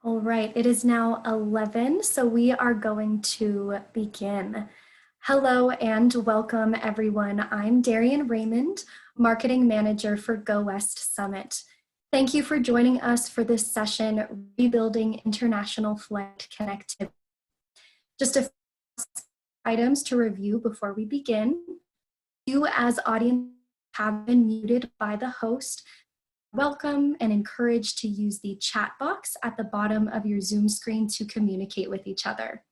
All right, it is now 11, so we are going to begin. Hello and welcome everyone. I'm Darian Raymond, Marketing Manager for Go West Summit. Thank you for joining us for this session, Rebuilding International Flight Connectivity. Just a few items to review before we begin. You as audience have been muted by the host. Welcome and encouraged to use the chat box at the bottom of your Zoom screen to communicate with each other.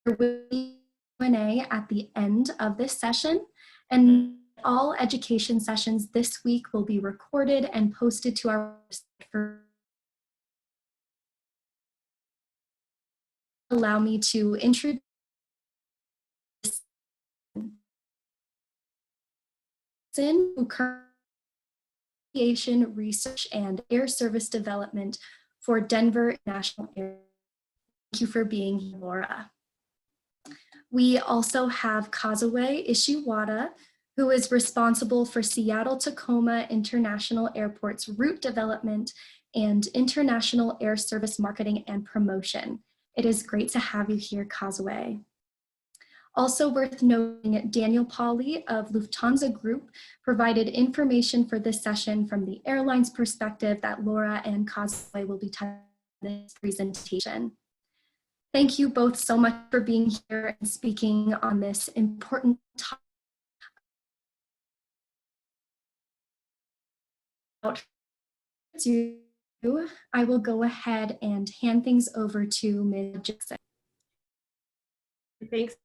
There will be Q&A at the end of this session, and all education sessions this week will be recorded and posted to our website for allow me to introduce who currently Aviation Research and Air Service Development for Denver National Airport. Thank you for being here, Laura. We also have Kazuo Ishiwata, who is responsible for Seattle-Tacoma International Airport's route development and international air service marketing and promotion. It is great to have you here, Kazuo. Also worth noting, Daniel Pauly of Lufthansa Group provided information for this session from the airline's perspective that Laura and Kazuo will be touching in this presentation. Thank you both so much for being here and speaking on this important topic. I will go ahead and hand things over to Ms. Jackson. Thanks.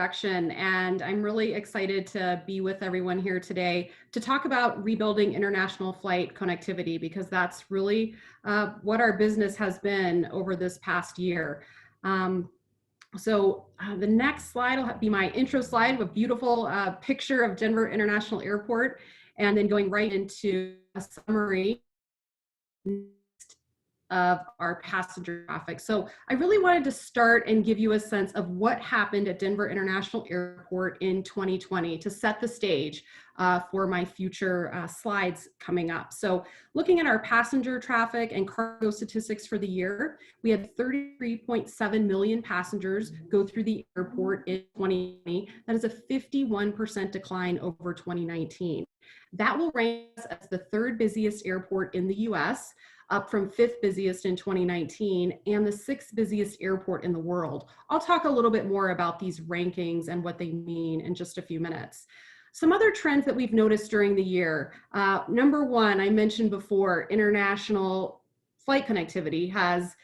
And I'm really excited to be with everyone here today to talk about rebuilding international flight connectivity, because that's really what our business has been over this past year. The next slide will be my intro slide with a beautiful picture of Denver International Airport, and then going right into a summary of our passenger traffic. So I really wanted to start and give you a sense of what happened at Denver International Airport in 2020 to set the stage for my future slides coming up. So looking at our passenger traffic and cargo statistics for the year, we had 33.7 million passengers go through the airport in 2020. That is a 51% decline over 2019. That will rank us as the third busiest airport in the US, up from fifth busiest in 2019 and the sixth busiest airport in the world. I'll talk a little bit more about these rankings and what they mean in just a few minutes. Some other trends that we've noticed during the year. Number one, I mentioned before, international flight connectivity has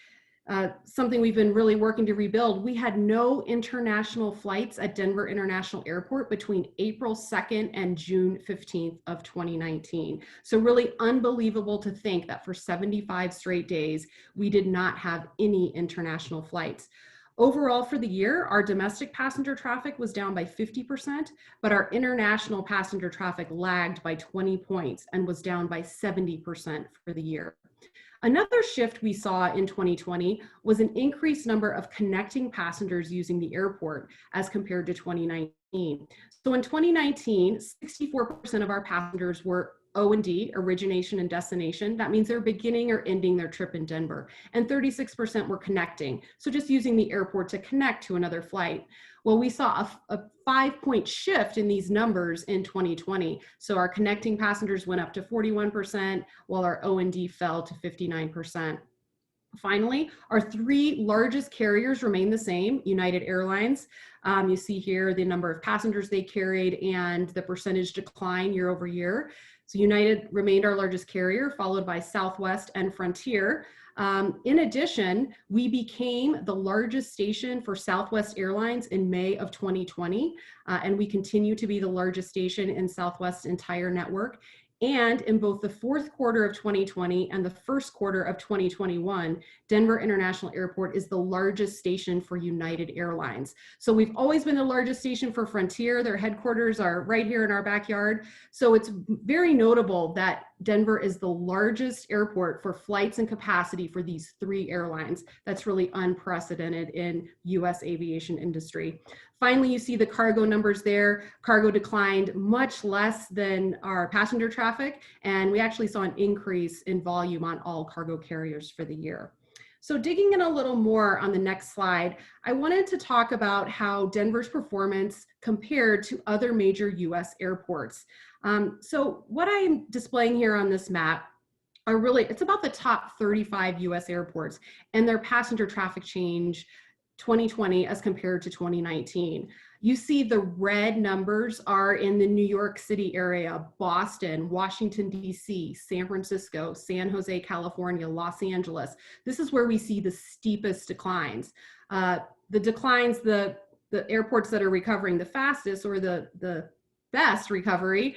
something we've been really working to rebuild. We had no international flights at Denver International Airport between April 2nd and June 15th of 2019. So really unbelievable to think that for 75 straight days, we did not have any international flights. Overall for the year, our domestic passenger traffic was down by 50%, but our international passenger traffic lagged by 20 points and was down by 70% for the year. Another shift we saw in 2020 was an increased number of connecting passengers using the airport as compared to 2019. So in 2019, 64% of our passengers were O&D, origination and destination. That means they're beginning or ending their trip in Denver. And 36% were connecting, so just using the airport to connect to another flight. Well, we saw a 5-point shift in these numbers in 2020. So our connecting passengers went up to 41%, while our O&D fell to 59%. Finally, our three largest carriers remain the same. United Airlines, you see here the number of passengers they carried and the percentage decline year over year. So United remained our largest carrier, followed by Southwest and Frontier. In addition, we became the largest station for Southwest Airlines in May of 2020, and we continue to be the largest station in Southwest's entire network. And in both the fourth quarter of 2020 and the first quarter of 2021, Denver International Airport is the largest station for United Airlines. So we've always been the largest station for Frontier. Their headquarters are right here in our backyard. So it's very notable that Denver is the largest airport for flights and capacity for these 3 airlines. That's really unprecedented in US aviation industry. Finally, you see the cargo numbers there. Cargo declined much less than our passenger traffic, and we actually saw an increase in volume on all cargo carriers for the year. So digging in a little more on the next slide, I wanted to talk about how Denver's performance compared to other major US airports. So what I'm displaying here on this map are really, it's about the top 35 US airports and their passenger traffic change 2020 as compared to 2019. You see the red numbers are in the New York City area, Boston, Washington, D.C., San Francisco, San Jose, California, Los Angeles. This is where we see the steepest declines. The declines, the airports that are recovering the fastest or the best recovery,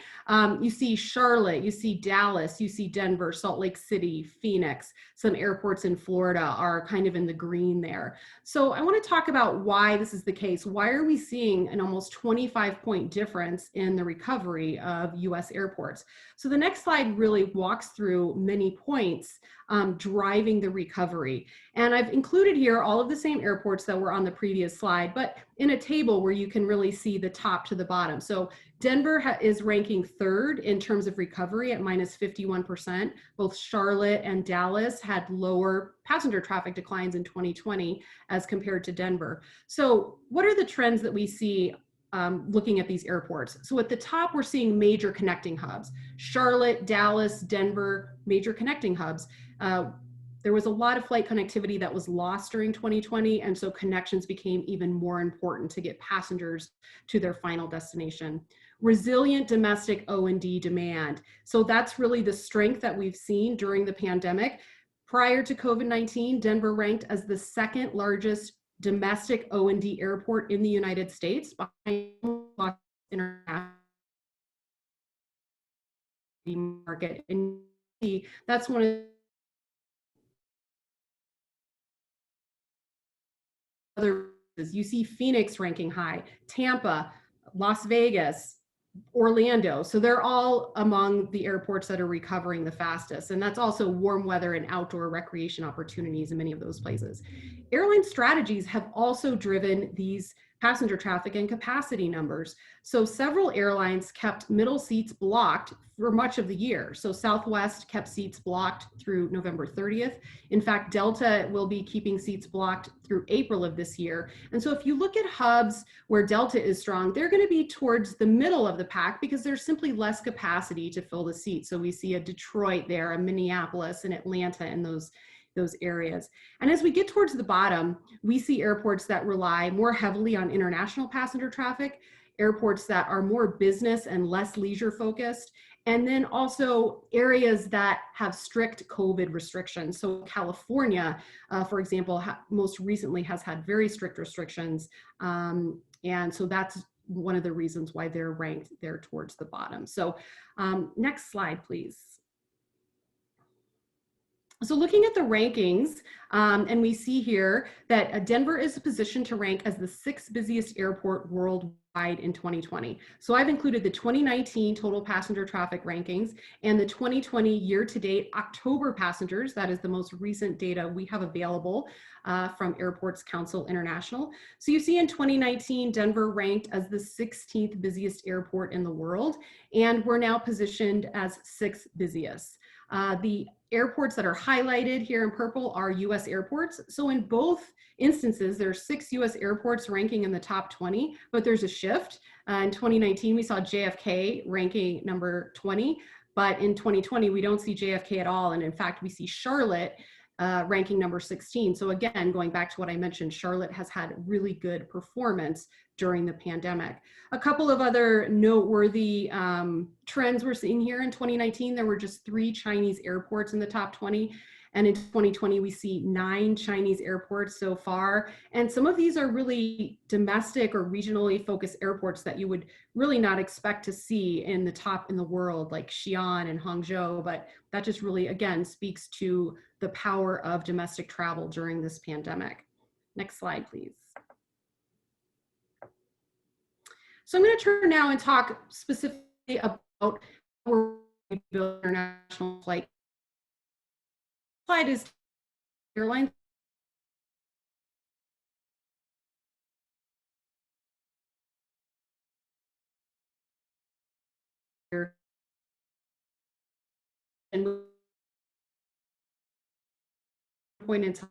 you see Charlotte, you see Dallas, you see Denver, Salt Lake City, Phoenix. Some airports in Florida are kind of in the green there. So I want to talk about why this is the case. Why are we seeing an almost 25-point difference in the recovery of US airports? So the next slide really walks through many points driving the recovery. And I've included here all of the same airports that were on the previous slide, but in a table where you can really see the top to the bottom. So Denver is ranking 3rd in terms of recovery at minus 51%. Both Charlotte and Dallas had lower passenger traffic declines in 2020 as compared to Denver. So what are the trends that we see looking at these airports? So at the top, we're seeing major connecting hubs. Charlotte, Dallas, Denver, major connecting hubs. There was a lot of flight connectivity that was lost during 2020, and so connections became even more important to get passengers to their final destination. Resilient domestic O&D demand. So that's really the strength that we've seen during the pandemic. Prior to COVID-19, Denver ranked as the 2nd largest domestic O&D airport in the United States, behind international market. And that's one of other, you see Phoenix ranking high, Tampa, Las Vegas, Orlando. So they're all among the airports that are recovering the fastest. And that's also warm weather and outdoor recreation opportunities in many of those places. Airline strategies have also driven these passenger traffic and capacity numbers. So several airlines kept middle seats blocked for much of the year. So Southwest kept seats blocked through November 30th. In fact, Delta will be keeping seats blocked through April of this year. And so if you look at hubs where Delta is strong, they're going to be towards the middle of the pack because there's simply less capacity to fill the seats. So we see a Detroit there, a Minneapolis, and Atlanta in those areas. And as we get towards the bottom, we see airports that rely more heavily on international passenger traffic, airports that are more business and less leisure focused, and then also areas that have strict COVID restrictions. So California, for example, most recently has had very strict restrictions. And so that's one of the reasons why they're ranked there towards the bottom. So next slide, please. So looking at the rankings, and we see here that Denver is positioned to rank as the 6th busiest airport worldwide in 2020. So I've included the 2019 total passenger traffic rankings and the 2020 year-to-date October passengers. That is the most recent data we have available from Airports Council International. So you see in 2019, Denver ranked as the 16th busiest airport in the world, and we're now positioned as 6th busiest. The airports that are highlighted here in purple are US airports. So in both instances, there are 6 US airports ranking in the top 20, but there's a shift. In 2019, we saw JFK ranking number 20, but in 2020, we don't see JFK at all. And in fact, we see Charlotte ranking number 16. So again, going back to what I mentioned, Charlotte has had really good performance during the pandemic. A couple of other noteworthy trends we're seeing here in 2019, there were just 3 Chinese airports in the top 20. And in 2020, we see 9 Chinese airports so far. And some of these are really domestic or regionally focused airports that you would really not expect to see in the top in the world, like Xi'an and Hangzhou. But that just really, again, speaks to the power of domestic travel during this pandemic. Next slide, please. So I'm going to turn now and talk specifically about build international flight. Flight is airlines. And point in time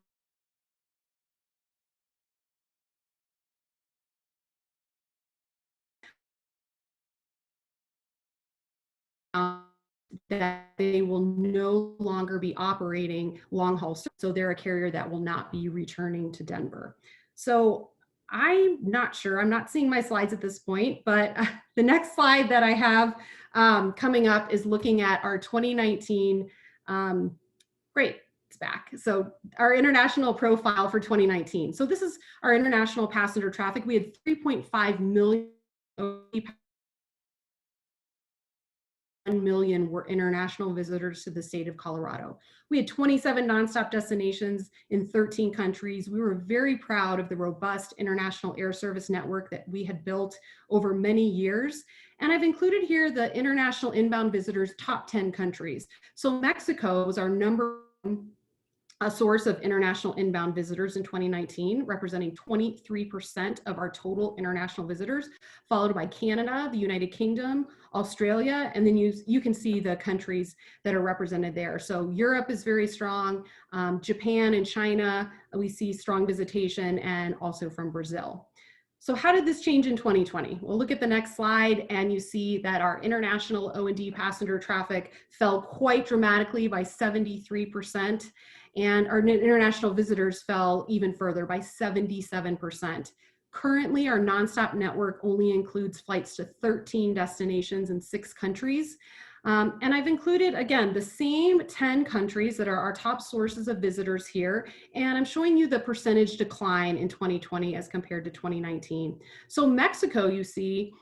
that they will no longer be operating long haul. So they're a carrier that will not be returning to Denver. So I'm not sure, I'm not seeing my slides at this point, but the next slide that I have coming up is looking at our 2019, great, it's back. So our international profile for 2019. So this is our international passenger traffic. We had 3.5 million 1 million were international visitors to the state of Colorado. We had 27 nonstop destinations in 13 countries. We were very proud of the robust international air service network that we had built over many years. And I've included here the international inbound visitors top 10 countries. So Mexico was our number one a source of international inbound visitors in 2019, representing 23% of our total international visitors, followed by Canada, the United Kingdom, Australia, and then you can see the countries that are represented there. So Europe is very strong, Japan and China, we see strong visitation, and also from Brazil. So how did this change in 2020? Well, look at the next slide and you see that our international O&D passenger traffic fell quite dramatically by 73%, and our international visitors fell even further by 77%. Currently, our nonstop network only includes flights to 13 destinations in 6 countries. And I've included, again, the same 10 countries that are our top sources of visitors here. And I'm showing you the percentage decline in 2020 as compared to 2019. So Mexico, you see,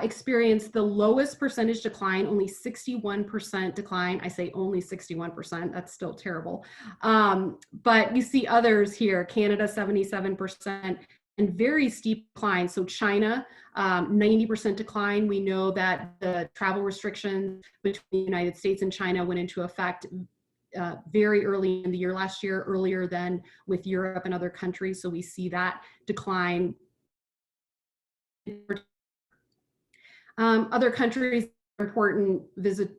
experienced the lowest percentage decline, only 61% decline. I say only 61%, that's still terrible. But you see others here, Canada, 77%. And very steep decline. So China, 90% decline. We know that the travel restrictions between the United States and China went into effect very early in the year last year, earlier than with Europe and other countries. So we see that decline. Other countries important visit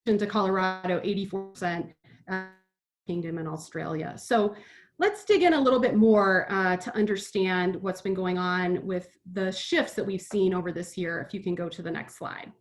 to Colorado, 84%, Kingdom and Australia. So let's dig in a little bit more to understand what's been going on with the shifts that we've seen over this year. If you can go to the next slide.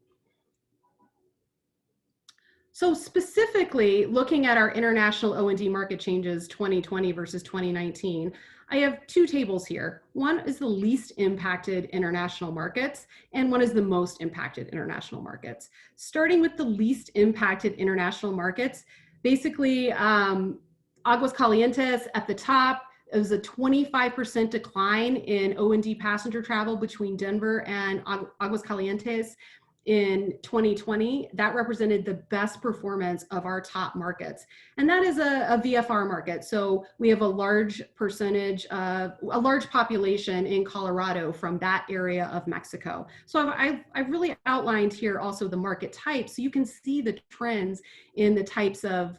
So specifically looking at our international O&D market changes 2020 versus 2019, I have 2 tables here. One is the least impacted international markets, and one is the most impacted international markets. Starting with the least impacted international markets, basically Aguas Calientes at the top, it was a 25% decline in O&D passenger travel between Denver and Aguas Calientes in 2020. That represented the best performance of our top markets. And that is a VFR market. So we have a large percentage of, a large population in Colorado from that area of Mexico. So I've really outlined here also the market types, so you can see the trends in the types of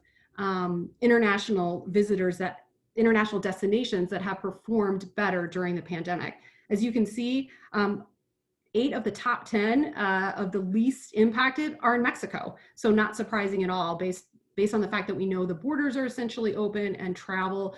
international visitors, that international destinations that have performed better during the pandemic. As you can see, 8 of the top 10 of the least impacted are in Mexico. So not surprising at all based on the fact that we know the borders are essentially open and travel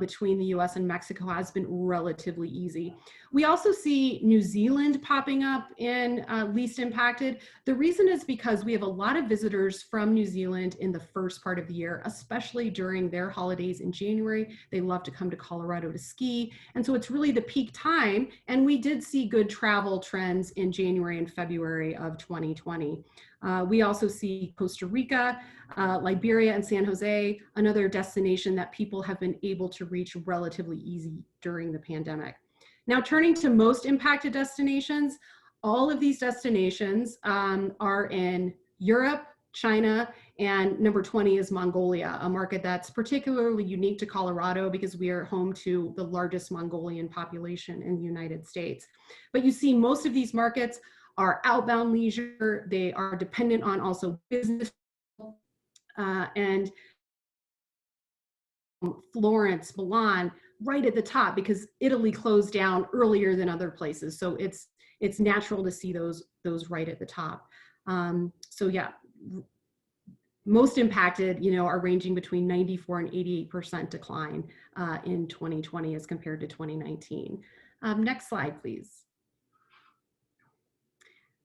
between the US and Mexico has been relatively easy. We also see New Zealand popping up in least impacted. The reason is because we have a lot of visitors from New Zealand in the first part of the year, especially during their holidays in January. They love to come to Colorado to ski. And so it's really the peak time. And we did see good travel trends in January and February of 2020. We also see Costa Rica, Liberia, and San Jose, another destination that people have been able to reach relatively easy during the pandemic. Now, turning to most impacted destinations, all of these destinations are in Europe, China, and number 20 is Mongolia, a market that's particularly unique to Colorado because we are home to the largest Mongolian population in the United States. But you see most of these markets are outbound leisure. They are dependent on also business and Florence, Milan, right at the top because Italy closed down earlier than other places. So it's natural to see those right at the top. So yeah, most impacted, are ranging between 94 and 88% decline in 2020 as compared to 2019. Next slide, please.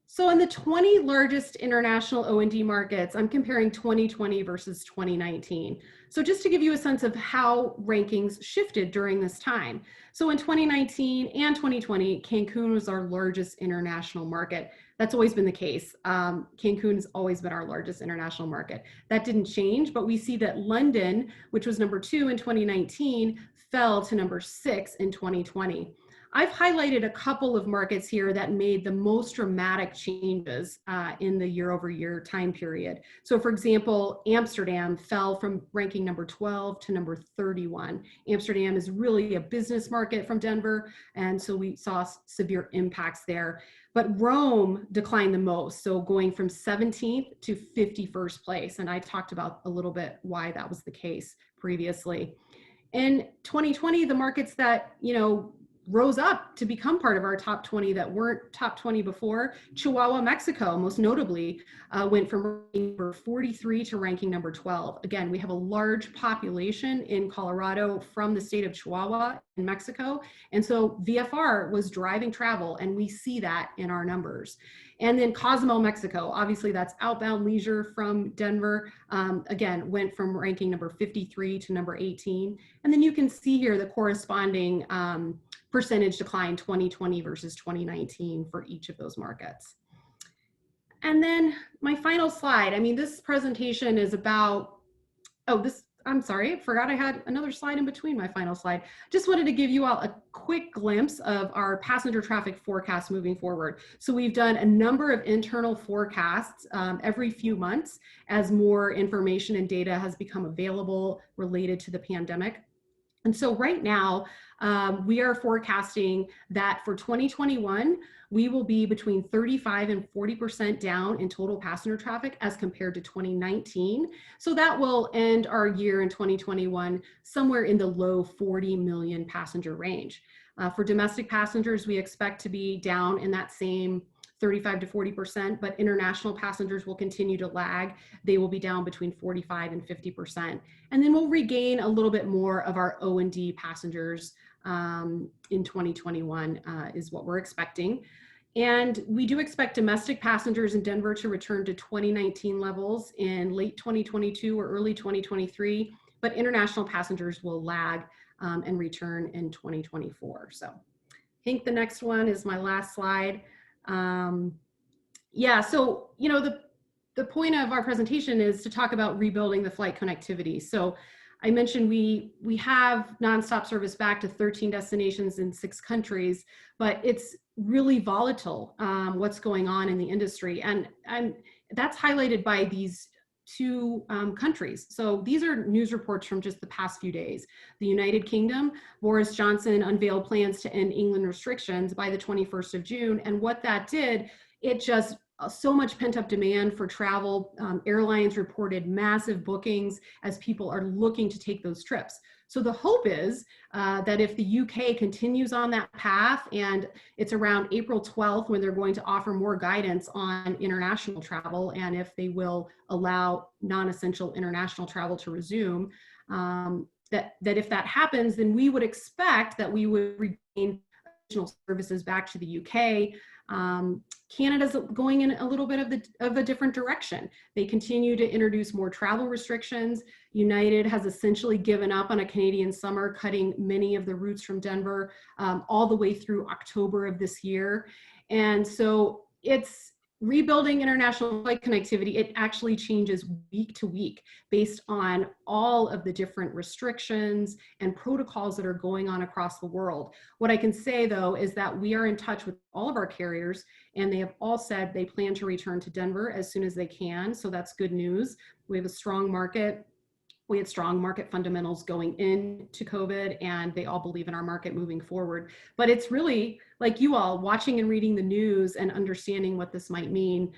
So in the 20 largest international O&D markets, I'm comparing 2020 versus 2019. So just to give you a sense of how rankings shifted during this time. So in 2019 and 2020, Cancun was our largest international market. That's always been the case. Cancun has always been our largest international market. That didn't change, but we see that London, which was number 2 in 2019, fell to number 6 in 2020. I've highlighted a couple of markets here that made the most dramatic changes in the year-over-year time period. So for example, Amsterdam fell from ranking number 12 to number 31. Amsterdam is really a business market from Denver, and so we saw severe impacts there. But Rome declined the most, so going from 17th to 51st place. And I talked about a little bit why that was the case previously. In 2020, the markets that, rose up to become part of our top 20 that weren't top 20 before. Chihuahua, Mexico, most notably, went from ranking number 43 to ranking number 12. Again, we have a large population in Colorado from the state of Chihuahua in Mexico. And so VFR was driving travel, and we see that in our numbers. And then Cozumel, Mexico, obviously that's outbound leisure from Denver, again, went from ranking number 53 to number 18. And then you can see here the corresponding percentage decline 2020 versus 2019 for each of those markets. And then my final slide, this presentation is about, I'm sorry, I forgot I had another slide in between my final slide. Just wanted to give you all a quick glimpse of our passenger traffic forecast moving forward. So we've done a number of internal forecasts every few months as more information and data has become available related to the pandemic. And so right now, we are forecasting that for 2021, we will be between 35 and 40% down in total passenger traffic as compared to 2019. So that will end our year in 2021 somewhere in the low 40 million passenger range. For domestic passengers, we expect to be down in that same 35 to 40%, but international passengers will continue to lag. They will be down between 45 and 50%. And then we'll regain a little bit more of our O&D passengers in 2021 is what we're expecting. And we do expect domestic passengers in Denver to return to 2019 levels in late 2022 or early 2023, but international passengers will lag and return in 2024. So I think the next one is my last slide. So, the point of our presentation is to talk about rebuilding the flight connectivity. So I mentioned we have nonstop service back to 13 destinations in 6 countries, but it's really volatile what's going on in the industry. And that's highlighted by these 2 countries. So these are news reports from just the past few days. The United Kingdom, Boris Johnson unveiled plans to end England restrictions by the 21st of June. And what that did, it just so much pent-up demand for travel. Airlines reported massive bookings as people are looking to take those trips. So the hope is that if the UK continues on that path, and it's around April 12th when they're going to offer more guidance on international travel, and if they will allow non-essential international travel to resume, that if that happens, then we would expect that we would regain additional services back to the UK. Canada's going in a little bit of a different direction. They continue to introduce more travel restrictions. United has essentially given up on a Canadian summer, cutting many of the routes from Denver all the way through October of this year. And so it's rebuilding international flight connectivity. It actually changes week to week based on all of the different restrictions and protocols that are going on across the world. What I can say though is that we are in touch with all of our carriers, and they have all said they plan to return to Denver as soon as they can. So that's good news. We have a strong market. We had strong market fundamentals going into COVID, and they all believe in our market moving forward. But it's really like you all watching and reading the news and understanding what this might mean,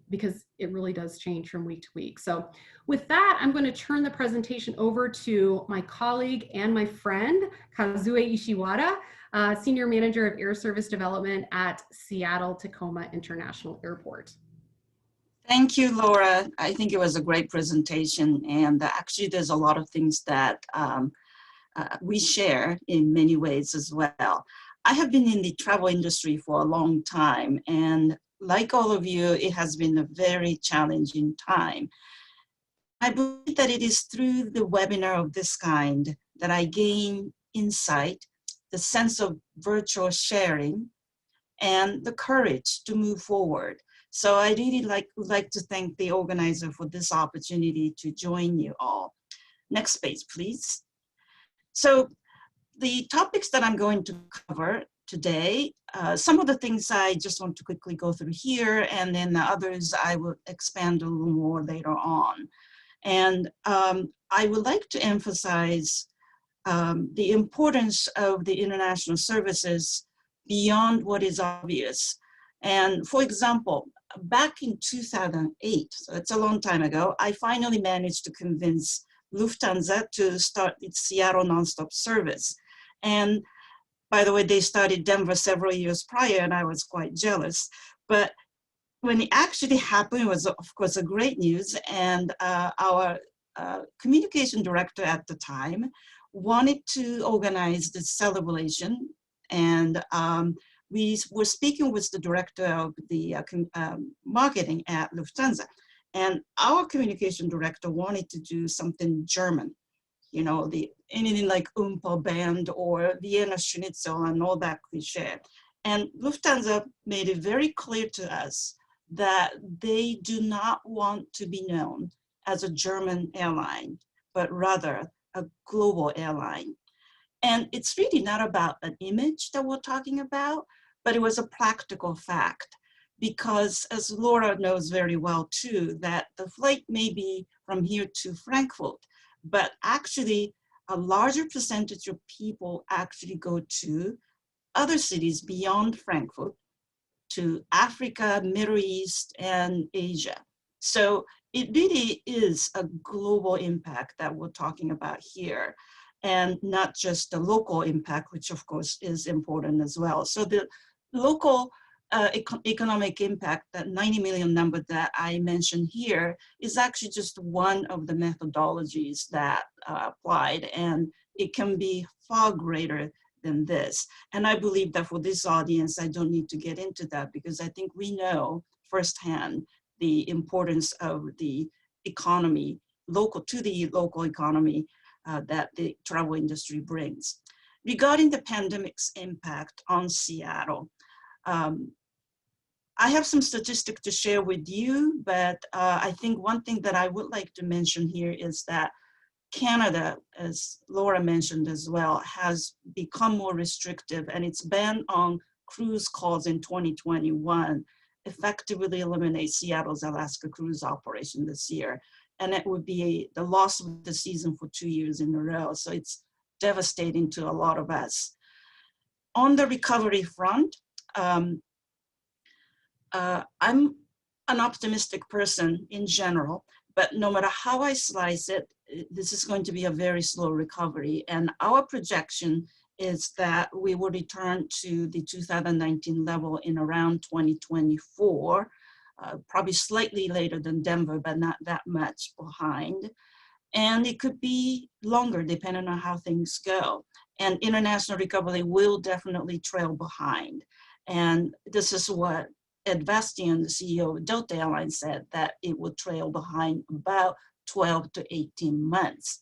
because it really does change from week to week. So with that, I'm going to turn the presentation over to my colleague and my friend, Kazue Ishiwara, Senior Manager of Air Service Development at Seattle-Tacoma International Airport. Thank you, Laura. I think it was a great presentation, and actually there's a lot of things that we share in many ways as well. I have been in the travel industry for a long time, and like all of you, it has been a very challenging time. I believe that it is through the webinar of this kind that I gain insight, the sense of virtual sharing, and the courage to move forward. So I really would like to thank the organizer for this opportunity to join you all. Next page, please. So the topics that I'm going to cover today, some of the things I just want to quickly go through here, and then the others I will expand a little more later on. And I would like to emphasize the importance of the international services beyond what is obvious. And for example, back in 2008, so it's a long time ago, I finally managed to convince Lufthansa to start its Seattle nonstop service. And by the way, they started Denver several years prior, and I was quite jealous. But when it actually happened, it was, of course, a great news. And our communication director at the time wanted to organize this celebration. And we were speaking with the director of the marketing at Lufthansa. And our communication director wanted to do something German, you know, anything like Oompa Band or Vienna Schnitzel and all that cliche. And Lufthansa made it very clear to us that they do not want to be known as a German airline, but rather a global airline. And it's really not about an image that we're talking about, but it was a practical fact. Because as Laura knows very well too, that the flight may be from here to Frankfurt, but actually a larger percentage of people actually go to other cities beyond Frankfurt, to Africa, Middle East, and Asia. So it really is a global impact that we're talking about here, and not just the local impact, which of course is important as well. So the local economic impact, that 90 million number that I mentioned here, is actually just one of the methodologies that applied, and it can be far greater than this. And I believe that for this audience, I don't need to get into that, because I think we know firsthand the importance of the economy, to the local economy that the travel industry brings. Regarding the pandemic's impact on Seattle, I have some statistics to share with you, but I think one thing that I would like to mention here is that Canada, as Laura mentioned as well, has become more restrictive, and its ban on cruise calls in 2021 effectively eliminates Seattle's Alaska cruise operation this year. And it would be the loss of the season for 2 years in a row. So it's devastating to a lot of us. On the recovery front, I'm an optimistic person in general, but no matter how I slice it, this is going to be a very slow recovery. And our projection is that we will return to the 2019 level in around 2024, probably slightly later than Denver, but not that much behind. And it could be longer depending on how things go. And international recovery will definitely trail behind. And this is what Ed Bastian, the CEO of Delta Airlines, said, that it would trail behind about 12 to 18 months.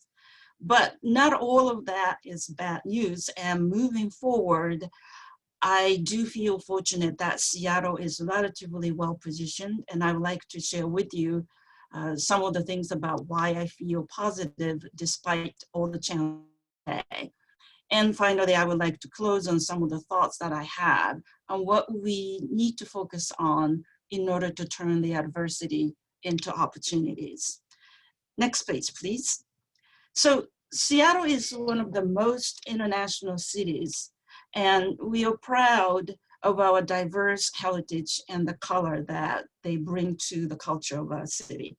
But not all of that is bad news. And moving forward, I do feel fortunate that Seattle is relatively well positioned. And I would like to share with you some of the things about why I feel positive despite all the challenges today. And finally, I would like to close on some of the thoughts that I had on what we need to focus on in order to turn the adversity into opportunities. Next page, please. So Seattle is one of the most international cities, and we are proud of our diverse heritage and the color that they bring to the culture of our city.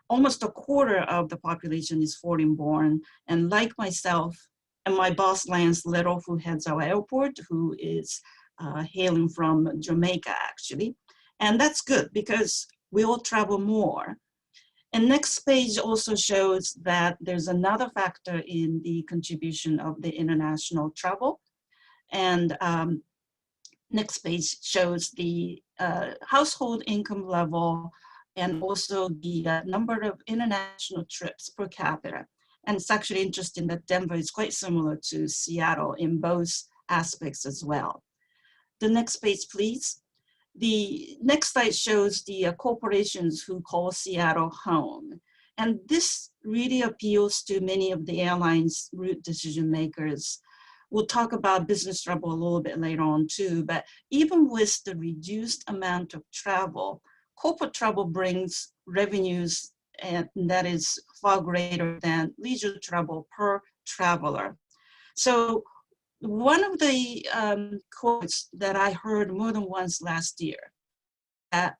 Almost a quarter of the population is foreign born, and like myself and my boss Lance Little, who heads our airport, who is hailing from Jamaica actually. And that's good because we all travel more. And next page also shows that there's another factor in the contribution of the international travel. And next page shows the household income level and also the number of international trips per capita. And it's actually interesting that Denver is quite similar to Seattle in both aspects as well. The next page, please. The next slide shows the corporations who call Seattle home. And this really appeals to many of the airlines' route decision makers. We'll talk about business travel a little bit later on too, but even with the reduced amount of travel, corporate travel brings revenues and that is far greater than leisure travel per traveler. So one of the quotes that I heard more than once last year, that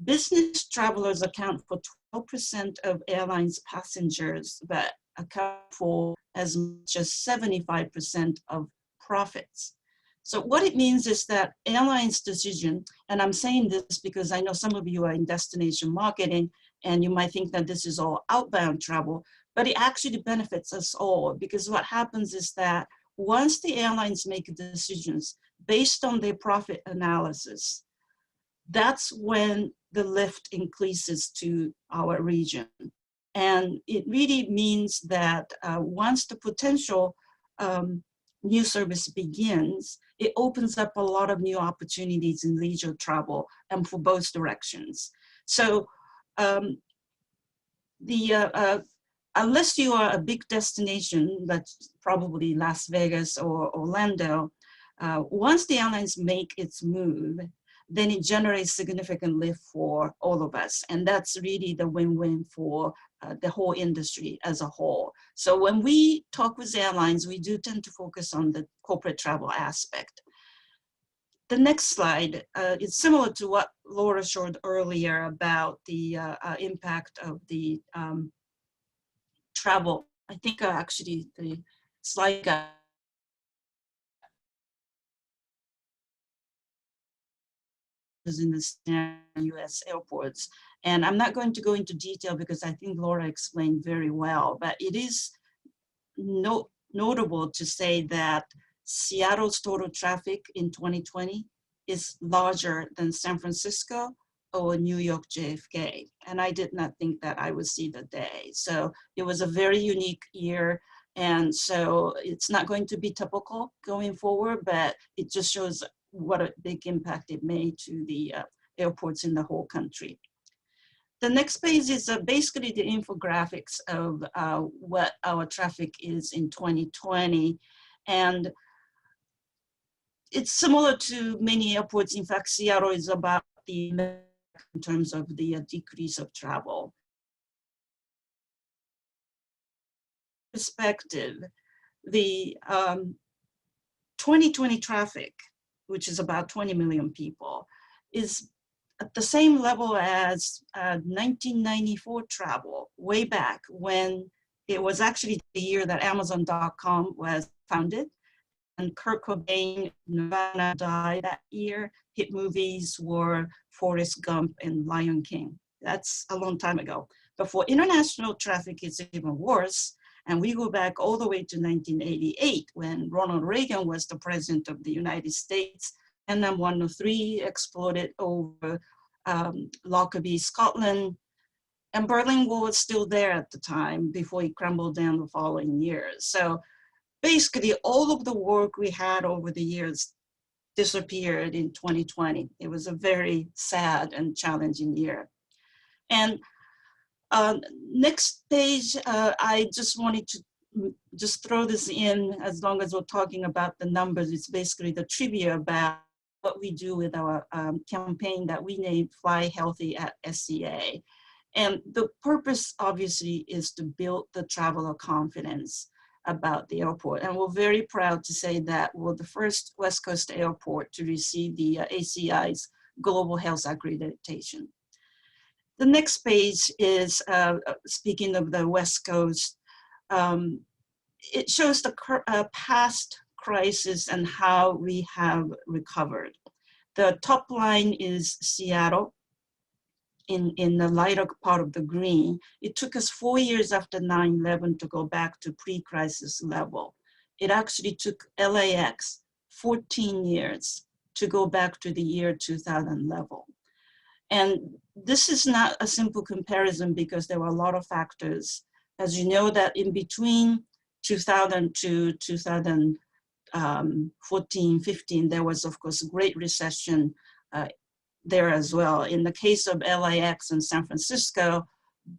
business travelers account for 12% of airlines passengers, but account for as much as 75% of profits. So what it means is that airlines' decision, and I'm saying this because I know some of you are in destination marketing and you might think that this is all outbound travel, but it actually benefits us all because what happens is that once the airlines make decisions based on their profit analysis, that's when the lift increases to our region. And it really means that once the potential new service begins, it opens up a lot of new opportunities in leisure travel and for both directions. So unless you are a big destination, that's probably Las Vegas or Orlando, once the airlines make its move, then it generates significant lift for all of us. And that's really the win-win for the whole industry as a whole. So when we talk with airlines, we do tend to focus on the corporate travel aspect. The next slide is similar to what Laura showed earlier about the impact of the travel. I think actually the slide got in the US airports. And I'm not going to go into detail because I think Laura explained very well, but it is notable to say that Seattle's total traffic in 2020 is larger than San Francisco or New York JFK. And I did not think that I would see the day. So it was a very unique year. And so it's not going to be typical going forward, but it just shows what a big impact it made to the airports in the whole country. The next page is basically the infographics of what our traffic is in 2020. And it's similar to many airports. In fact, Seattle is about the in terms of the decrease of travel. Perspective, the 2020 traffic, which is about 20 million people, is at the same level as 1994 travel, way back when it was actually the year that Amazon.com was founded. And Kurt Cobain, Nirvana died that year. Hit movies were Forrest Gump and Lion King. That's a long time ago. But for international traffic, it's even worse. And we go back all the way to 1988 when Ronald Reagan was the president of the United States. And then 103 exploded over Lockerbie, Scotland. And Berlin Wall was still there at the time before it crumbled down the following years. So basically all of the work we had over the years disappeared in 2020. It was a very sad and challenging year. And next page, I just wanted to just throw this in as long as we're talking about the numbers. It's basically the trivia about what we do with our campaign that we named Fly Healthy at SCA. And the purpose, obviously, is to build the traveler confidence about the airport. And we're very proud to say that we're the first West Coast airport to receive the ACI's Global Health Accreditation. The next page is, speaking of the West Coast, it shows the past crisis and how we have recovered. The top line is Seattle in the lighter part of the green. It took us 4 years after 9/11 to go back to pre-crisis level. It actually took LAX 14 years to go back to the year 2000 level. And this is not a simple comparison because there were a lot of factors. As you know, that in between 2000 to 2014, 15, there was, of course, a great recession there as well. In the case of LAX and San Francisco,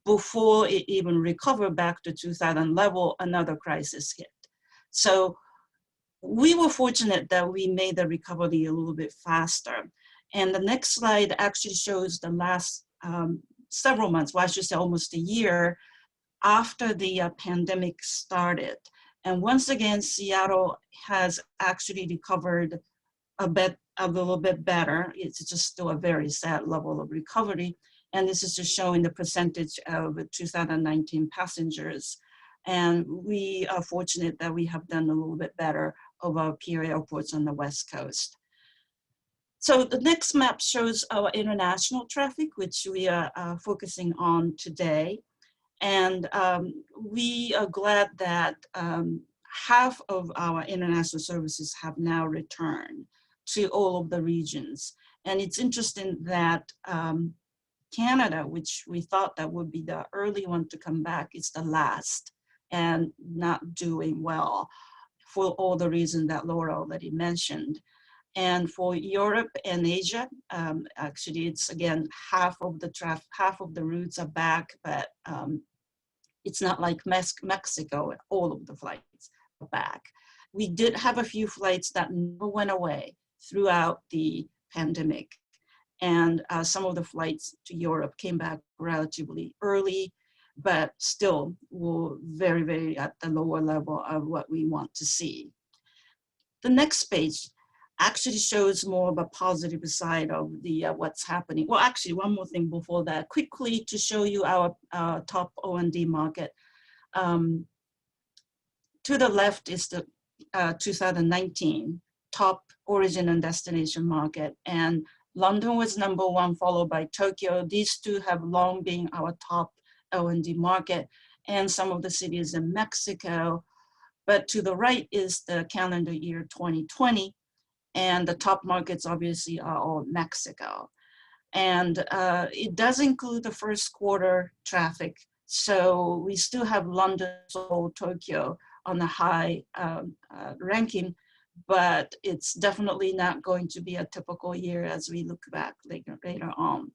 before it even recovered back to 2000 level, another crisis hit. So we were fortunate that we made the recovery a little bit faster. And the next slide actually shows the last several months, well, I should say almost a year after the pandemic started. And once again, Seattle has actually recovered a little bit better. It's just still a very sad level of recovery. And this is just showing the percentage of 2019 passengers. And we are fortunate that we have done a little bit better of our peer airports on the West Coast. So the next map shows our international traffic, which we are focusing on today. And we are glad that half of our international services have now returned to all of the regions. And it's interesting that Canada, which we thought that would be the early one to come back, is the last and not doing well for all the reasons that Laura already mentioned. And for Europe and Asia, actually, it's again, half of the routes are back, but it's not like Mexico, all of the flights are back. We did have a few flights that never went away throughout the pandemic. And some of the flights to Europe came back relatively early, but still were very, very at the lower level of what we want to see. The next page actually shows more of a positive side of the what's happening. Well, actually, one more thing before that, quickly to show you our top O&D market. To the left is the 2019 top origin and destination market. And London was number one, followed by Tokyo. These two have long been our top O&D market, and some of the cities in Mexico. But to the right is the calendar year 2020. And the top markets obviously are all Mexico. And it does include the first quarter traffic. So we still have London, Seoul, Tokyo on the high ranking, but it's definitely not going to be a typical year as we look back later on.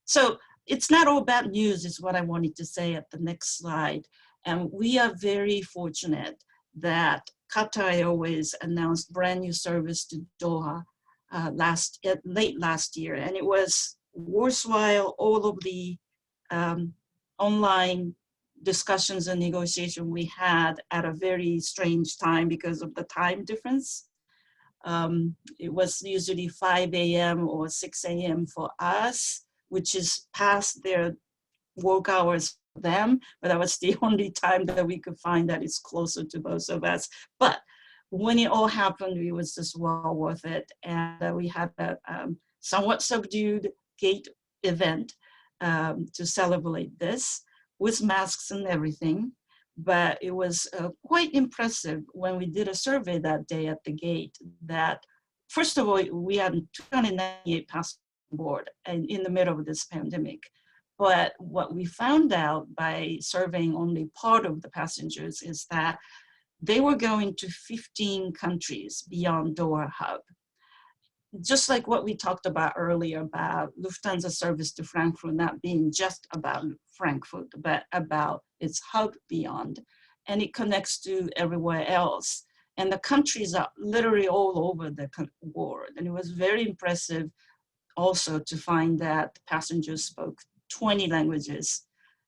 So it's not all bad news is what I wanted to say at the next slide. And we are very fortunate that Qatar Airways announced brand new service to Doha late last year. And it was worthwhile all of the online discussions and negotiation we had at a very strange time because of the time difference. It was usually 5 a.m. or 6 a.m. for us, which is past their work hours for them, but that was the only time that we could find that it's closer to both of us. But when it all happened, it was just well worth it. And we had a somewhat subdued gate event to celebrate this, with masks and everything. But it was quite impressive when we did a survey that day at the gate that, first of all, we had 298 passengers on board in the middle of this pandemic. But what we found out by surveying only part of the passengers is that they were going to 15 countries beyond Doha hub. Just like what we talked about earlier about Lufthansa service to Frankfurt not being just about Frankfurt, but about its hub beyond. And it connects to everywhere else. And the countries are literally all over the world. And it was very impressive also to find that passengers spoke 20 languages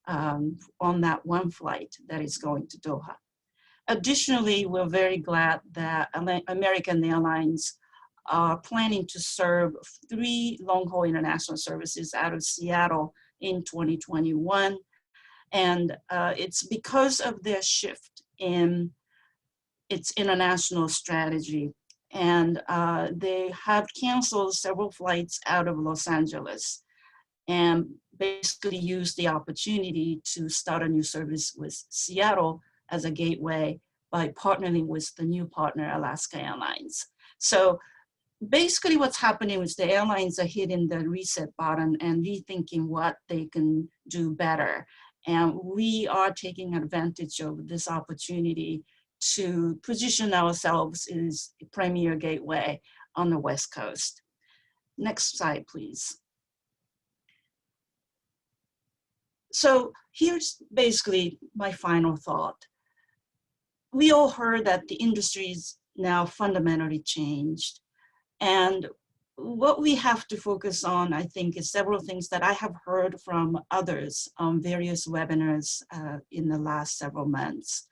on that one flight that is going to Doha. Additionally, we're very glad that American Airlines are planning to serve 3 long-haul international services out of Seattle in 2021. And it's because of their shift in its international strategy. And they have canceled several flights out of Los Angeles and basically used the opportunity to start a new service with Seattle as a gateway by partnering with the new partner, Alaska Airlines. So basically what's happening is the airlines are hitting the reset button and rethinking what they can do better. And we are taking advantage of this opportunity to position ourselves as a premier gateway on the West Coast. Next slide, please. So here's basically my final thought. We all heard that the industry's now fundamentally changed. And what we have to focus on, I think, is several things that I have heard from others on various webinars in the last several months.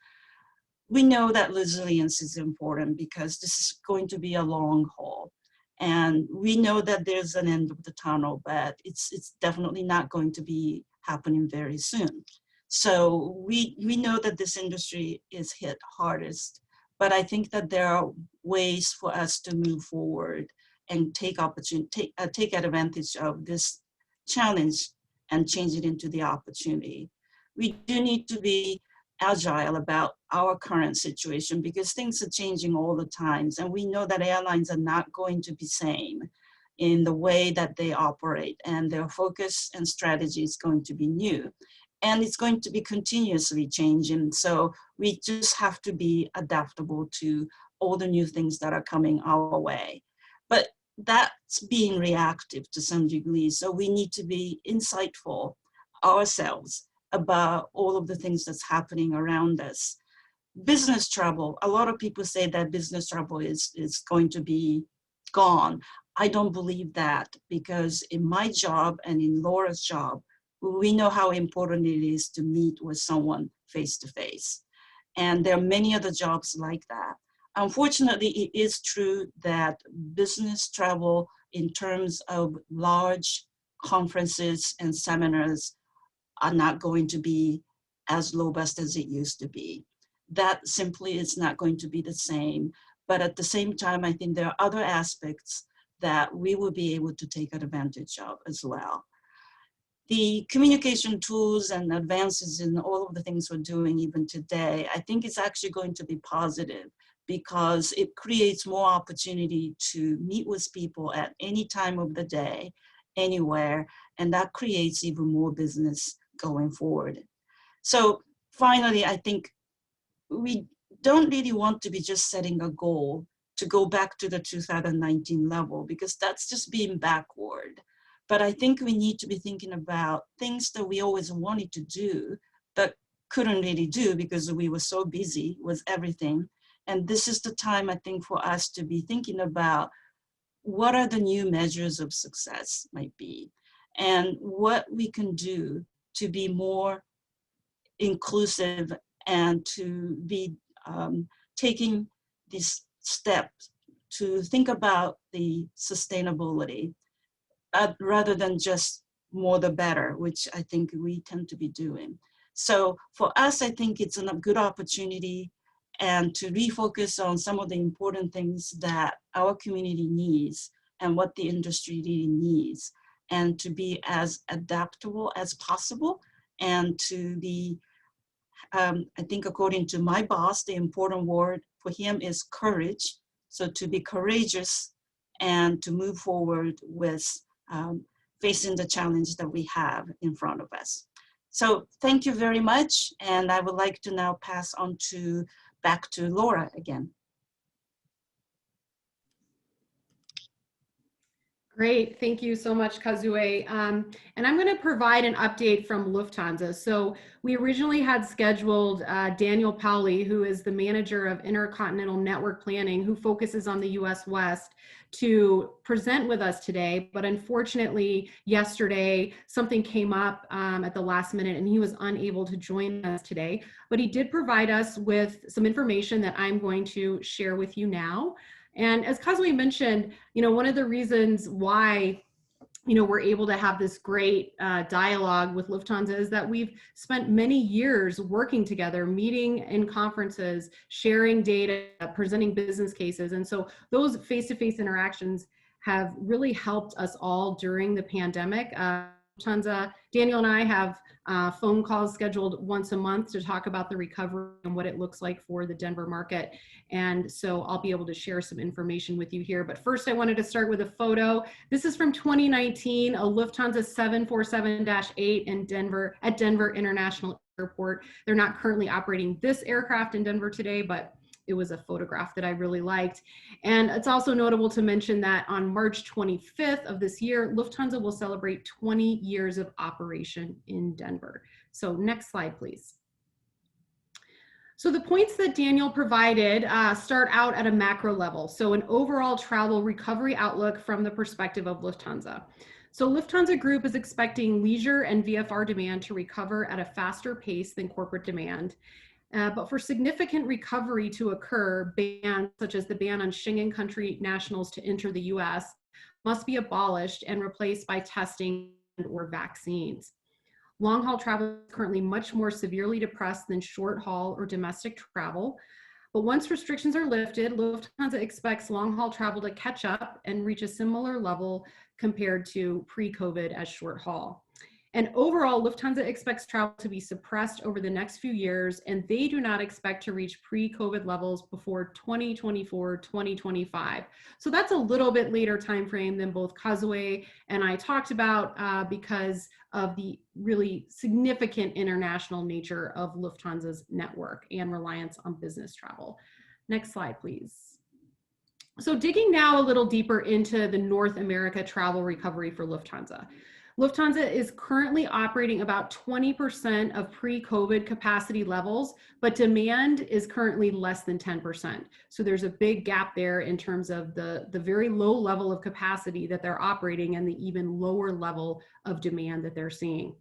We know that resilience is important because this is going to be a long haul. And we know that there's an end of the tunnel, but it's definitely not going to be happening very soon. So we know that this industry is hit hardest, but I think that there are ways for us to move forward and take advantage of this challenge and change it into the opportunity. We do need to be agile about our current situation because things are changing all the times, and we know that airlines are not going to be same in the way that they operate, and their focus and strategy is going to be new. And it's going to be continuously changing. So we just have to be adaptable to all the new things that are coming our way. But that's being reactive to some degree. So we need to be insightful ourselves about all of the things that's happening around us. Business travel, a lot of people say that business travel is going to be gone. I don't believe that, because in my job and in Laura's job, we know how important it is to meet with someone face to face. And there are many other jobs like that. Unfortunately, it is true that business travel in terms of large conferences and seminars are not going to be as robust as it used to be. That simply is not going to be the same. But at the same time, I think there are other aspects that we will be able to take advantage of as well. The communication tools and advances in all of the things we're doing even today, I think it's actually going to be positive because it creates more opportunity to meet with people at any time of the day, anywhere, and that creates even more business going forward. So finally, I think we don't really want to be just setting a goal to go back to the 2019 level because that's just being backward. But I think we need to be thinking about things that we always wanted to do, but couldn't really do because we were so busy with everything. And this is the time, I think, for us to be thinking about what are the new measures of success might be and what we can do to be more inclusive and to be taking these steps to think about the sustainability rather than just more the better, which I think we tend to be doing. So for us, I think it's a good opportunity and to refocus on some of the important things that our community needs and what the industry really needs, and to be as adaptable as possible and to be, I think according to my boss, the important word for him is courage. So to be courageous and to move forward with facing the challenge that we have in front of us. So thank you very much. And I would like to now pass on back to Laura again. Great, thank you so much, Kazue. And I'm going to provide an update from Lufthansa. So we originally had scheduled Daniel Pauli, who is the manager of Intercontinental Network Planning, who focuses on the US West, to present with us today. But unfortunately, yesterday, something came up at the last minute and he was unable to join us today. But he did provide us with some information that I'm going to share with you now. And as Kazue mentioned, one of the reasons why, we're able to have this great dialogue with Lufthansa is that we've spent many years working together, meeting in conferences, sharing data, presenting business cases. And so those face-to-face interactions have really helped us all during the pandemic. Lufthansa, Daniel and I have phone calls scheduled once a month to talk about the recovery and what it looks like for the Denver market. And so I'll be able to share some information with you here. But first I wanted to start with a photo. This is from 2019, a Lufthansa 747-8 in Denver, at Denver International Airport. They're not currently operating this aircraft in Denver today, but it was a photograph that I really liked. And it's also notable to mention that on March 25th of this year, Lufthansa will celebrate 20 years of operation in Denver. So next slide, please. So the points that Daniel provided start out at a macro level. So an overall travel recovery outlook from the perspective of Lufthansa. So Lufthansa Group is expecting leisure and VFR demand to recover at a faster pace than corporate demand. But for significant recovery to occur, bans such as the ban on Schengen country nationals to enter the US must be abolished and replaced by testing or vaccines. Long-haul travel is currently much more severely depressed than short-haul or domestic travel. But once restrictions are lifted, Lufthansa expects long-haul travel to catch up and reach a similar level compared to pre-COVID as short-haul. And overall, Lufthansa expects travel to be suppressed over the next few years, and they do not expect to reach pre-COVID levels before 2024, 2025. So that's a little bit later time frame than both Kazue and I talked about because of the really significant international nature of Lufthansa's network and reliance on business travel. Next slide, please. So digging now a little deeper into the North America travel recovery for Lufthansa. Lufthansa is currently operating about 20% of pre-COVID capacity levels, but demand is currently less than 10%. So there's a big gap there in terms of the very low level of capacity that they're operating and the even lower level of demand that they're seeing.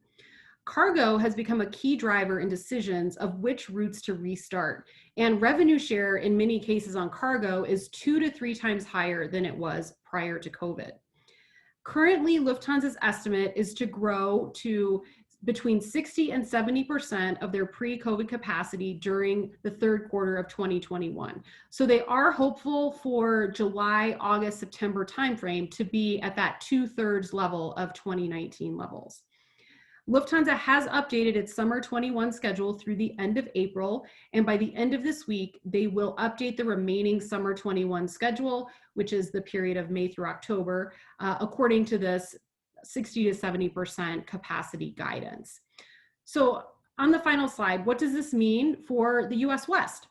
Cargo has become a key driver in decisions of which routes to restart, and revenue share in many cases on cargo is 2 to 3 times higher than it was prior to COVID. Currently, Lufthansa's estimate is to grow to between 60 and 70% of their pre-COVID capacity during the third quarter of 2021. So they are hopeful for July, August, September timeframe to be at that 2/3 level of 2019 levels. Lufthansa has updated its summer 21 schedule through the end of April, and by the end of this week, they will update the remaining summer 21 schedule, which is the period of May through October, according to this 60 to 70% capacity guidance. So on the final slide, what does this mean for the US West?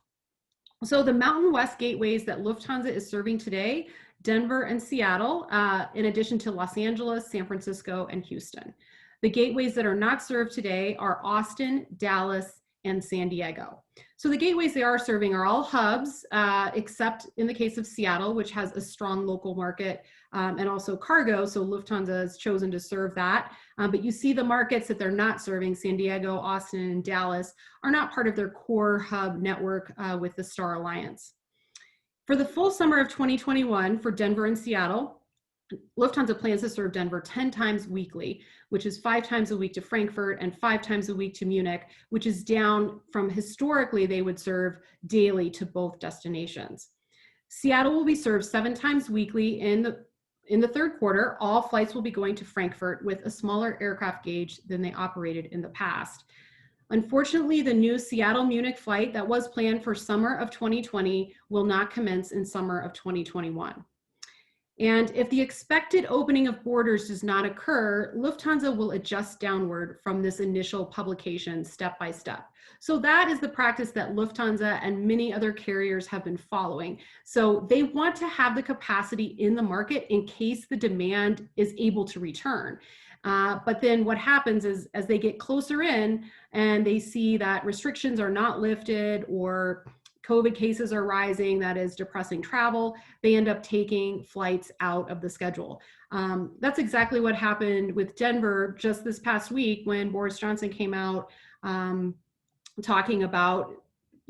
So the Mountain West gateways that Lufthansa is serving today, Denver and Seattle, in addition to Los Angeles, San Francisco, and Houston. The gateways that are not served today are Austin, Dallas, and San Diego. So the gateways they are serving are all hubs, except in the case of Seattle, which has a strong local market, and also cargo, so Lufthansa has chosen to serve that. But you see the markets that they're not serving, San Diego, Austin, and Dallas, are not part of their core hub network with the Star Alliance. For the full summer of 2021 for Denver and Seattle, Lufthansa plans to serve Denver 10 times weekly, which is 5 times a week to Frankfurt and 5 times a week to Munich, which is down from historically they would serve daily to both destinations. Seattle will be served 7 times weekly in the third quarter. All flights will be going to Frankfurt with a smaller aircraft gauge than they operated in the past. Unfortunately, the new Seattle-Munich flight that was planned for summer of 2020 will not commence in summer of 2021. And if the expected opening of borders does not occur, Lufthansa will adjust downward from this initial publication step by step. So that is the practice that Lufthansa and many other carriers have been following. So they want to have the capacity in the market in case the demand is able to return. But then what happens is as they get closer in and they see that restrictions are not lifted or COVID cases are rising, that is depressing travel, they end up taking flights out of the schedule. That's exactly what happened with Denver just this past week when Boris Johnson came out talking about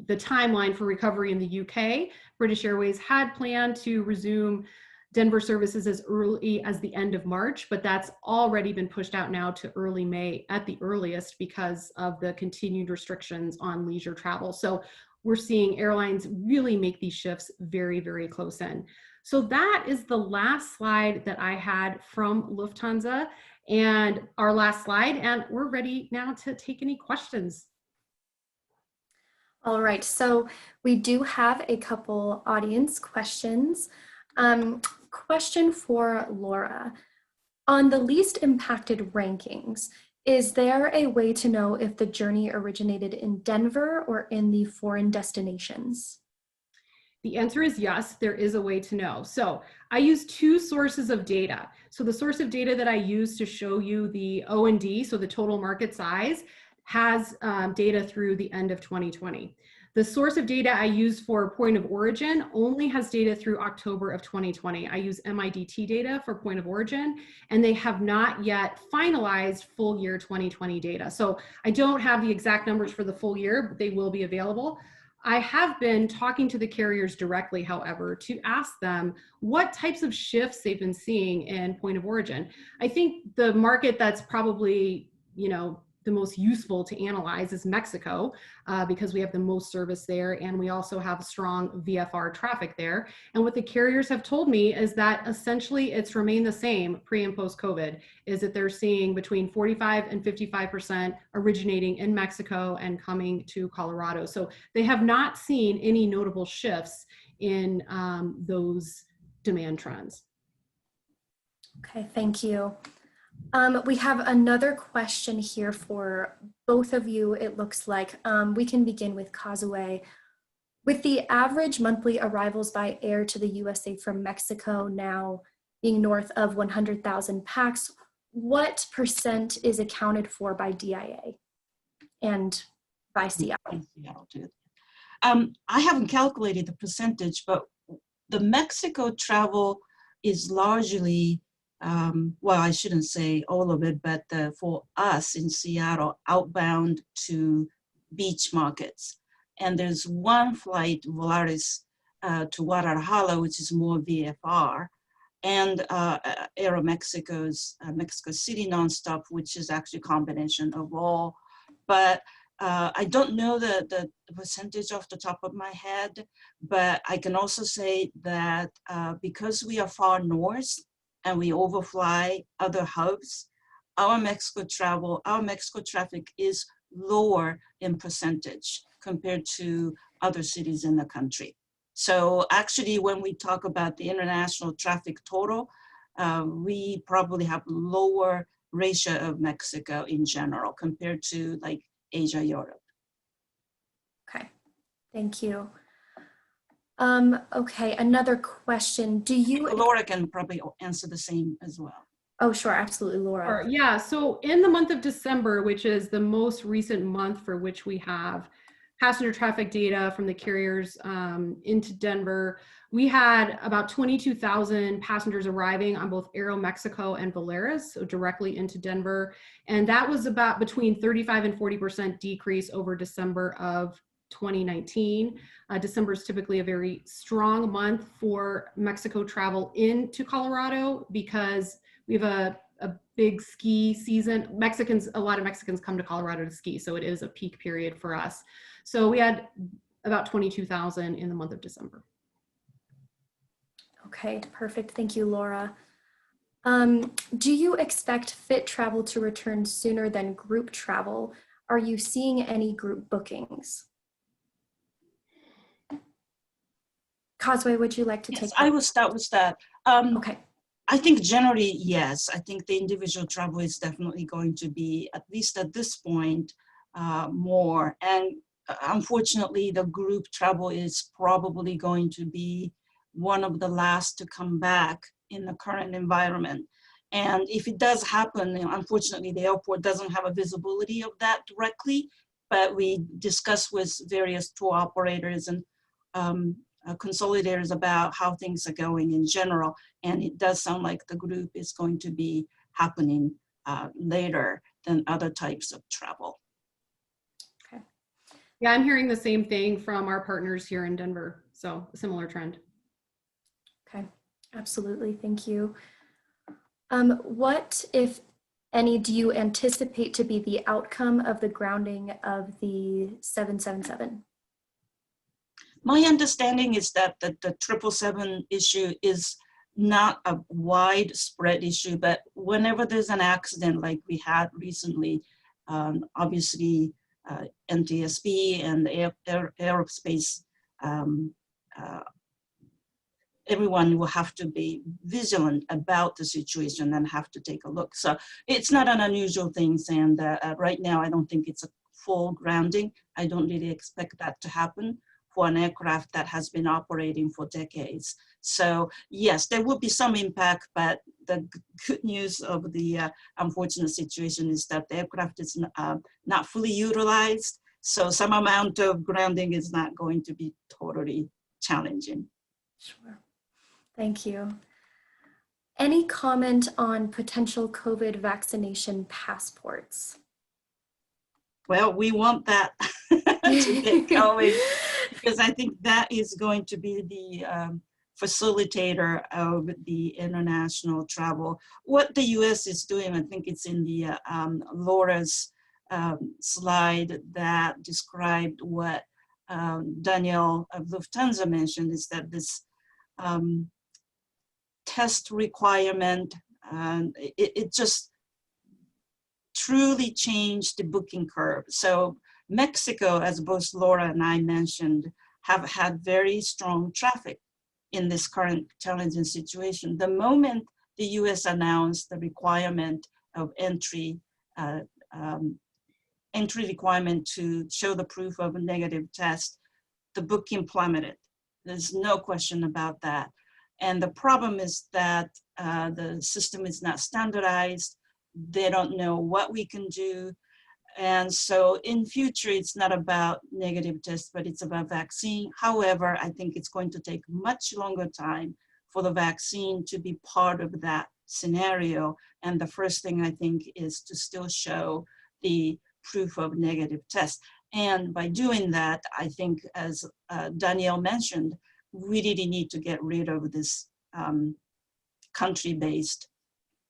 the timeline for recovery in the UK. British Airways had planned to resume Denver services as early as the end of March, but that's already been pushed out now to early May at the earliest because of the continued restrictions on leisure travel. So we're seeing airlines really make these shifts very, very close in. So that is the last slide that I had from Lufthansa and our last slide, and we're ready now to take any questions. All right, so we do have a couple audience questions. Question for Laura. On the least impacted rankings, is there a way to know if the journey originated in Denver or in the foreign destinations? The answer is yes, there is a way to know. So I use two sources of data. So the source of data that I use to show you the O&D, so the total market size, has data through the end of 2020. The source of data I use for point of origin only has data through October of 2020. I use MIDT data for point of origin, and they have not yet finalized full year 2020 data. So I don't have the exact numbers for the full year, but they will be available. I have been talking to the carriers directly, however, to ask them what types of shifts they've been seeing in point of origin. I think the market that's probably, the most useful to analyze is Mexico because we have the most service there and we also have strong VFR traffic there. And what the carriers have told me is that essentially it's remained the same pre and post COVID, is that they're seeing between 45 and 55% originating in Mexico and coming to Colorado. So they have not seen any notable shifts in those demand trends. Okay, thank you. We have another question here for both of you. It looks like we can begin with Kazue. With the average monthly arrivals by air to the USA from Mexico now being north of 100,000 pax, what percent is accounted for by DIA and by Seattle? I haven't calculated the percentage, but the Mexico travel is largely well, I shouldn't say all of it, but for us in Seattle, outbound to beach markets. And there's one flight, Volaris, to Guadalajara, which is more VFR, and Aeromexico's Mexico City nonstop, which is actually a combination of all. But I don't know the percentage off the top of my head, but I can also say that because we are far north, and we overfly other hubs, our Mexico traffic is lower in percentage compared to other cities in the country. So actually, when we talk about the international traffic total, we probably have lower ratio of Mexico in general compared to like Asia, Europe. Okay, thank you. Okay, another question. Laura can probably answer the same as well. Oh, sure, absolutely, Laura. Sure. Yeah, so in the month of December, which is the most recent month for which we have passenger traffic data from the carriers into Denver, we had about 22,000 passengers arriving on both Aeromexico and Volaris, so directly into Denver. And that was about between 35 and 40% decrease over December of 2019. December is typically a very strong month for Mexico travel into Colorado because we have a big ski season. A lot of Mexicans come to Colorado to ski, so it is a peak period for us. So we had about 22,000 in the month of December. Okay, perfect. Thank you, Laura. Do you expect fit travel to return sooner than group travel? Are you seeing any group bookings? Causeway, would you like to Yes, take I that? will start with that. Okay. I think generally, yes. I think the individual travel is definitely going to be, at least at this point, more. And unfortunately, the group travel is probably going to be one of the last to come back in the current environment. And if it does happen, unfortunately, the airport doesn't have a visibility of that directly, but we discuss with various tour operators and consolidators about how things are going in general. And it does sound like the group is going to be happening later than other types of travel. Yeah, I'm hearing the same thing from our partners here in Denver. So a similar trend. Okay, absolutely. Thank you. What, if any, do you anticipate to be the outcome of the grounding of the 777? My understanding is that the 777 issue is not a widespread issue, but whenever there's an accident like we had recently, obviously NTSB and the aerospace, everyone will have to be vigilant about the situation and have to take a look. So it's not an unusual thing, and right now I don't think it's a full grounding. I don't really expect that to happen for an aircraft that has been operating for decades. So yes, there will be some impact, but the good news of the unfortunate situation is that the aircraft is not fully utilized. So some amount of grounding is not going to be totally challenging. Sure. Thank you. Any comment on potential COVID vaccination passports? Well, we want that to get going, because I think that is going to be the facilitator of the international travel. What the US is doing, I think it's in the Laura's slide that described what Danielle of Lufthansa mentioned, is that this test requirement, it just truly changed the booking curve. So Mexico, as both Laura and I mentioned, have had very strong traffic in this current challenging situation. The moment the US announced the requirement of entry requirement to show the proof of a negative test, the booking plummeted. There's no question about that. And the problem is that the system is not standardized. They don't know what we can do. And so in future, it's not about negative tests, but it's about vaccine. However, I think it's going to take much longer time for the vaccine to be part of that scenario. And the first thing I think is to still show the proof of negative test. And by doing that, I think, as Danielle mentioned, we really need to get rid of this country-based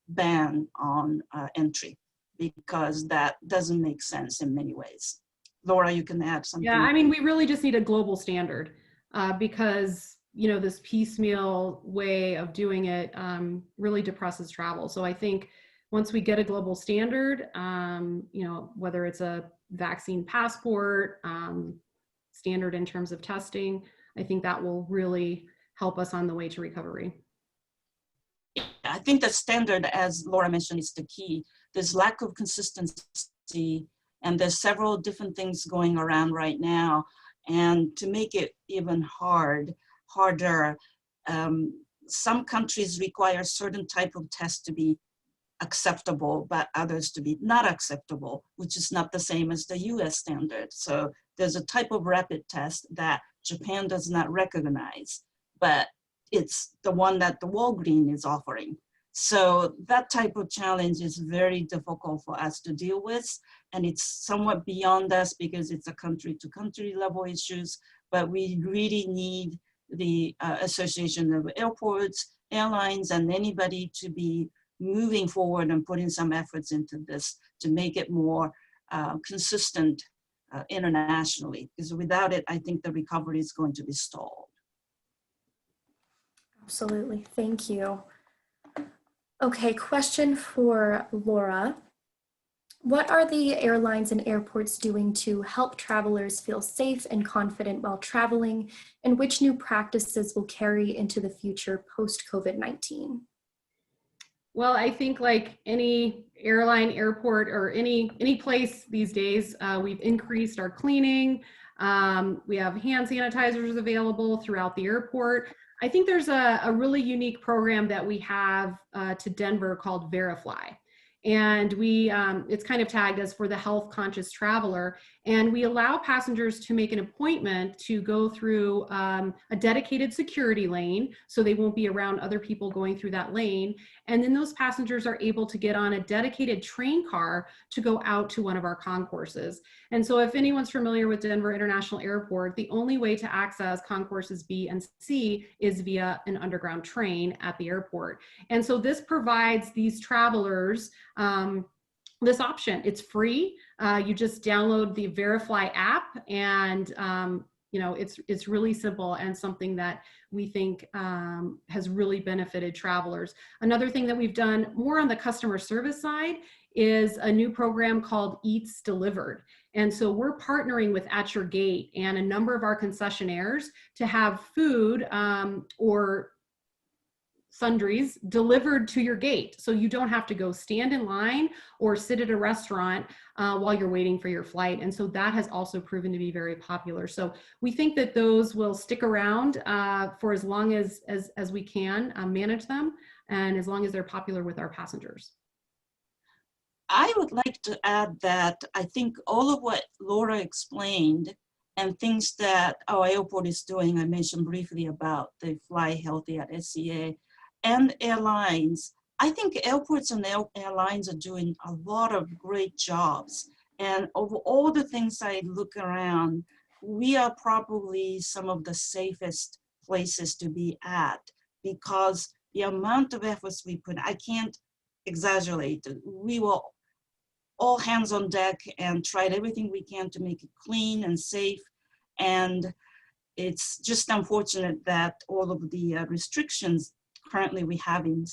ban on entry, because that doesn't make sense in many ways. Laura, you can add something. Yeah, I mean, we really just need a global standard because, you know, this piecemeal way of doing it really depresses travel. So I think once we get a global standard, you know, whether it's a vaccine passport, standard in terms of testing, I think that will really help us on the way to recovery. I think the standard, as Laura mentioned, is the key. There's lack of consistency, and there's several different things going around right now. And to make it even harder, some countries require certain type of tests to be acceptable, but others to be not acceptable, which is not the same as the US standard. So there's a type of rapid test that Japan does not recognize, but it's the one that the Walgreens is offering. So that type of challenge is very difficult for us to deal with. And it's somewhat beyond us because it's a country to country level issues, but we really need the Association of Airports, Airlines, and anybody to be moving forward and putting some efforts into this to make it more consistent internationally. Because without it, I think the recovery is going to be stalled. Absolutely, thank you. Okay, question for Laura. What are the airlines and airports doing to help travelers feel safe and confident while traveling, and which new practices will carry into the future post-COVID-19? Well, I think like any airline, airport, or any place these days, we've increased our cleaning. We have hand sanitizers available throughout the airport. I think there's a really unique program that we have to Denver called Verifly. And it's kind of tagged as for the health conscious traveler. And we allow passengers to make an appointment to go through a dedicated security lane, so they won't be around other people going through that lane. And then those passengers are able to get on a dedicated train car to go out to one of our concourses. And so if anyone's familiar with Denver International Airport, the only way to access concourses B and C is via an underground train at the airport. And so this provides these travelers this option. It's free. You just download the Verifly app, and it's really simple and something that we think has really benefited travelers. Another thing that we've done more on the customer service side is a new program called Eats Delivered. And so we're partnering with At Your Gate and a number of our concessionaires to have food or sundries delivered to your gate, so you don't have to go stand in line or sit at a restaurant while you're waiting for your flight. And so that has also proven to be very popular. So we think that those will stick around for as long as we can manage them, and as long as they're popular with our passengers. I would like to add that I think all of what Laura explained and things that our airport is doing, I mentioned briefly about the Fly Healthy at SCA, and airlines. I think airports and airlines are doing a lot of great jobs. And of all the things I look around, we are probably some of the safest places to be at, because the amount of efforts we put, I can't exaggerate. We were all hands on deck and tried everything we can to make it clean and safe. And it's just unfortunate that all of the restrictions currently we have in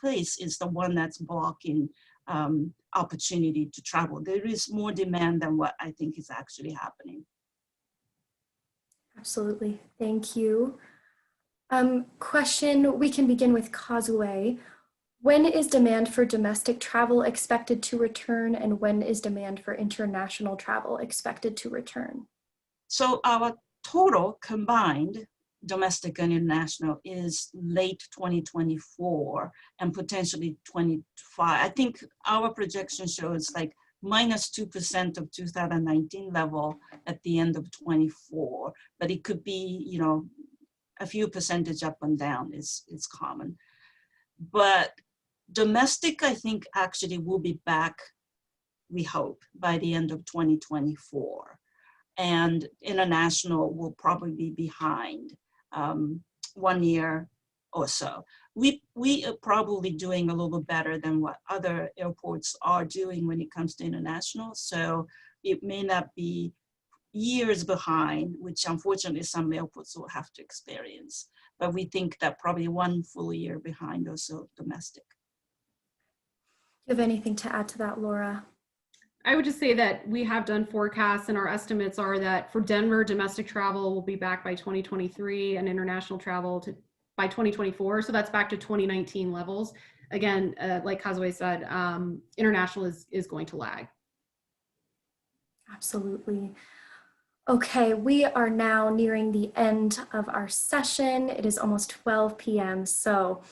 place is the one that's blocking opportunity to travel. There is more demand than what I think is actually happening. Absolutely, thank you. Question, we can begin with Causeway. When is demand for domestic travel expected to return, and when is demand for international travel expected to return? So our total combined domestic and international is late 2024 and potentially 25. I think our projection shows like -2% of 2019 level at the end of 24, but it could be, a few percentage up and down is common. But domestic, I think actually will be back, we hope, by the end of 2024. And international will probably be behind 1 year or so. We are probably doing a little better than what other airports are doing when it comes to international. So it may not be years behind, which unfortunately some airports will have to experience. But we think that probably 1 full year behind also domestic. Do you have anything to add to that, Laura? I would just say that we have done forecasts, and our estimates are that for Denver, domestic travel will be back by 2023 and international travel by 2024. So that's back to 2019 levels. Again, like Causeway said, international is going to lag. Absolutely. Okay, we are now nearing the end of our session. It is almost 12 p.m. So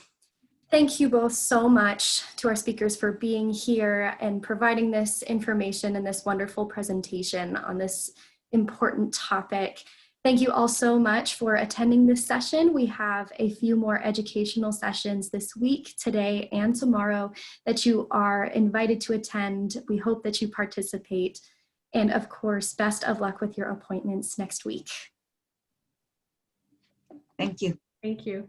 thank you both so much to our speakers for being here and providing this information and this wonderful presentation on this important topic. Thank you all so much for attending this session. We have a few more educational sessions this week, today and tomorrow, that you are invited to attend. We hope that you participate. And of course, best of luck with your appointments next week. Thank you. Thank you.